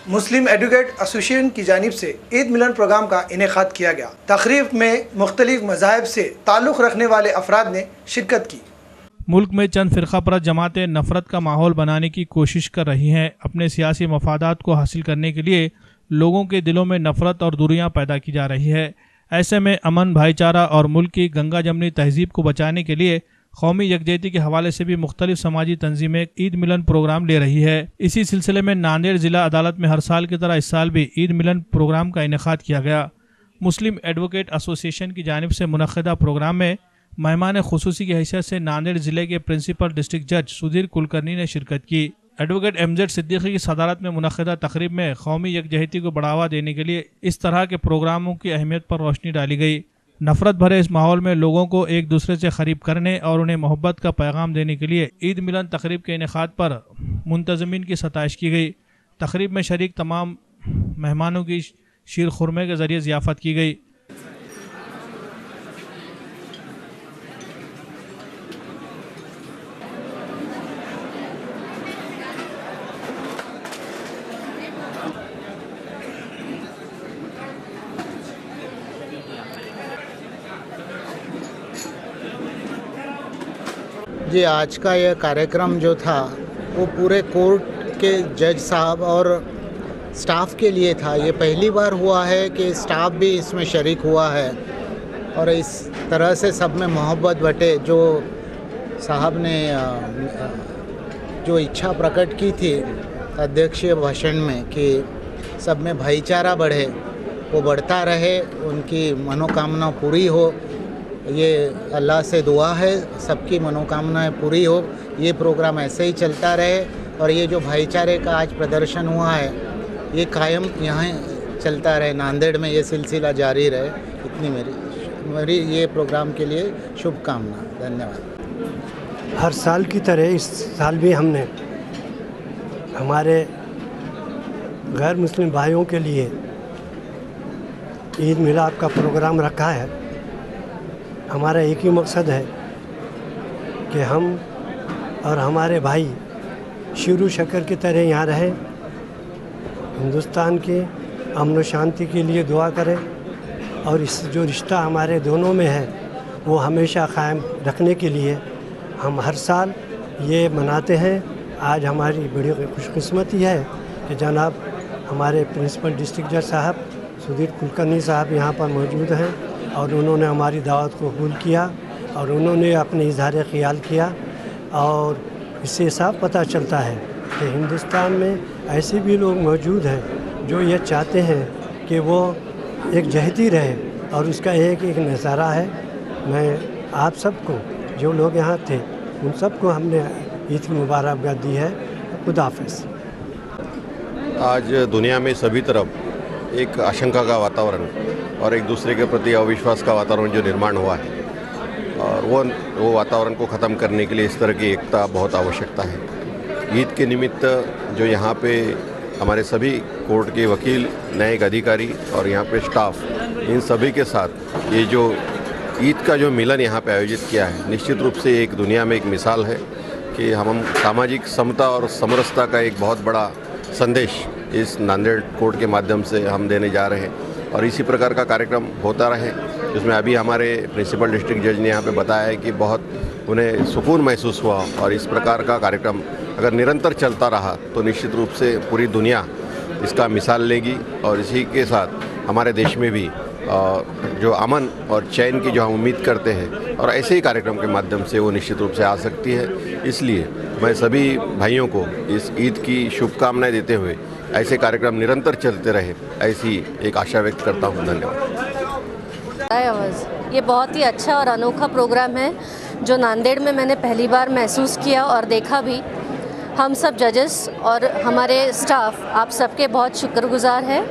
मुस्लिम advocate association की जानिब से ईद मिलन प्रोग्राम का इनेकाद किया गया। तकरीब में मुख्तलिफ मज़ाहिब से ताल्लुक़ रखने वाले अफराद ने शिरकत की। मुल्क में चंद फ़िरक़ापरस्त जमातें नफ़रत का माहौल बनाने की कोशिश कर रही हैं। अपने सियासी मफादात को हासिल करने के लिए लोगों के दिलों में नफ़रत और दूरियां पैदा की जा रही है। ऐसे में अमन, भाईचारा और मुल्क की गंगा जमनी तहजीब को बचाने के लिए कौमी यकजहती के हवाले से भी मुख्तलिफ समाजी तंजीमें ईद मिलन प्रोग्राम ले रही है। इसी सिलसिले में नांदेड़ ज़िला अदालत में हर साल की तरह इस साल भी ईद मिलन प्रोग्राम का इनेकाद किया गया। मुस्लिम एडवोकेट एसोसिएशन की जानिब से मुनक़्क़िदा प्रोग्राम में मेहमान खुसूसी की हैसियत से नांदेड़ ज़िले के प्रिंसिपल डिस्ट्रिक्ट जज सुधीर कुलकर्णी ने शिरकत की। एडवोकेट MZ सिद्दीकी की सदारत में मुनक़्क़िदा तकरीब में कौमी यकजहती को बढ़ावा देने के लिए इस तरह के प्रोग्रामों की अहमियत पर रोशनी डाली गई। नफ़रत भरे इस माहौल में लोगों को एक दूसरे से क़रीब करने और उन्हें मोहब्बत का पैगाम देने के लिए ईद मिलन तकरीब के इनेकाद पर मुंतज़मीन की सताइश की गई। तकरीब में शरीक तमाम मेहमानों की शीर खुरमे के ज़रिए ज़ियाफ़त की गई। जी, आज का यह कार्यक्रम जो था वो पूरे कोर्ट के जज साहब और स्टाफ के लिए था। ये पहली बार हुआ है कि स्टाफ भी इसमें शरीक हुआ है और इस तरह से सब में मोहब्बत बटे। जो साहब ने जो इच्छा प्रकट की थी अध्यक्षीय भाषण में कि सब में भाईचारा बढ़े, वो बढ़ता रहे, उनकी मनोकामना पूरी हो, ये अल्लाह से दुआ है सबकी मनोकामनाएं पूरी हो। ये प्रोग्राम ऐसे ही चलता रहे और ये जो भाईचारे का आज प्रदर्शन हुआ है ये कायम यहाँ चलता रहे, नांदेड़ में ये सिलसिला जारी रहे। इतनी मेरी ये प्रोग्राम के लिए शुभकामना। धन्यवाद। हर साल की तरह इस साल भी हमने हमारे गैर मुस्लिम भाइयों के लिए ईद मिलाद का प्रोग्राम रखा है। हमारा एक ही मकसद है कि हम और हमारे भाई शीरू शक्कर की तरह यहाँ रहें, हिंदुस्तान के अमन व शांति के लिए दुआ करें और इस जो रिश्ता हमारे दोनों में है वो हमेशा कायम रखने के लिए हम हर साल ये मनाते हैं। आज हमारी बड़ी खुशकिस्मती है कि जनाब हमारे प्रिंसिपल डिस्ट्रिक्ट जज साहब सुधीर कुलकर्णी साहब यहाँ पर मौजूद हैं और उन्होंने हमारी दावत को कबूल किया और उन्होंने अपने इज़हार ख़याल किया। और इससे साफ पता चलता है कि हिंदुस्तान में ऐसे भी लोग मौजूद हैं जो ये चाहते हैं कि वो एक जहती रहे और उसका एक नज़ारा है। मैं आप सबको जो लोग यहाँ थे उन सबको हमने ईद की मुबारकबाद दी है। खुदा हाफ़िज़। आज दुनिया में सभी तरफ एक आशंका का वातावरण और एक दूसरे के प्रति अविश्वास का वातावरण जो निर्माण हुआ है और वो वातावरण को ख़त्म करने के लिए इस तरह की एकता बहुत आवश्यकता है। ईद के निमित्त जो यहाँ पे हमारे सभी कोर्ट के वकील, न्यायिक अधिकारी और यहाँ पे स्टाफ, इन सभी के साथ ये जो ईद का जो मिलन यहाँ पे आयोजित किया है, निश्चित रूप से एक दुनिया में एक मिसाल है कि हम सामाजिक समता और समरसता का एक बहुत बड़ा संदेश इस नांदेड़ कोर्ट के माध्यम से हम देने जा रहे हैं और इसी प्रकार का कार्यक्रम होता रहे। जिसमें अभी हमारे प्रिंसिपल डिस्ट्रिक्ट जज ने यहाँ पे बताया है कि बहुत उन्हें सुकून महसूस हुआ और इस प्रकार का कार्यक्रम अगर निरंतर चलता रहा तो निश्चित रूप से पूरी दुनिया इसका मिसाल लेगी और इसी के साथ हमारे देश में भी जो अमन और चैन की जो हम उम्मीद करते हैं और ऐसे ही कार्यक्रम के माध्यम से वो निश्चित रूप से आ सकती है। इसलिए मैं सभी भाइयों को इस ईद की शुभकामनाएं देते हुए ऐसे कार्यक्रम निरंतर चलते रहे, ऐसी एक आशा व्यक्त करता हूँ। धन्यवाद। ये बहुत ही अच्छा और अनोखा प्रोग्राम है जो नांदेड़ में मैंने पहली बार महसूस किया और देखा भी। हम सब जजेस और हमारे स्टाफ आप सबके बहुत शुक्रगुजार हैं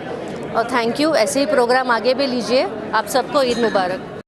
और थैंक यू। ऐसे ही प्रोग्राम आगे भी लीजिए। आप सबको ईद मुबारक।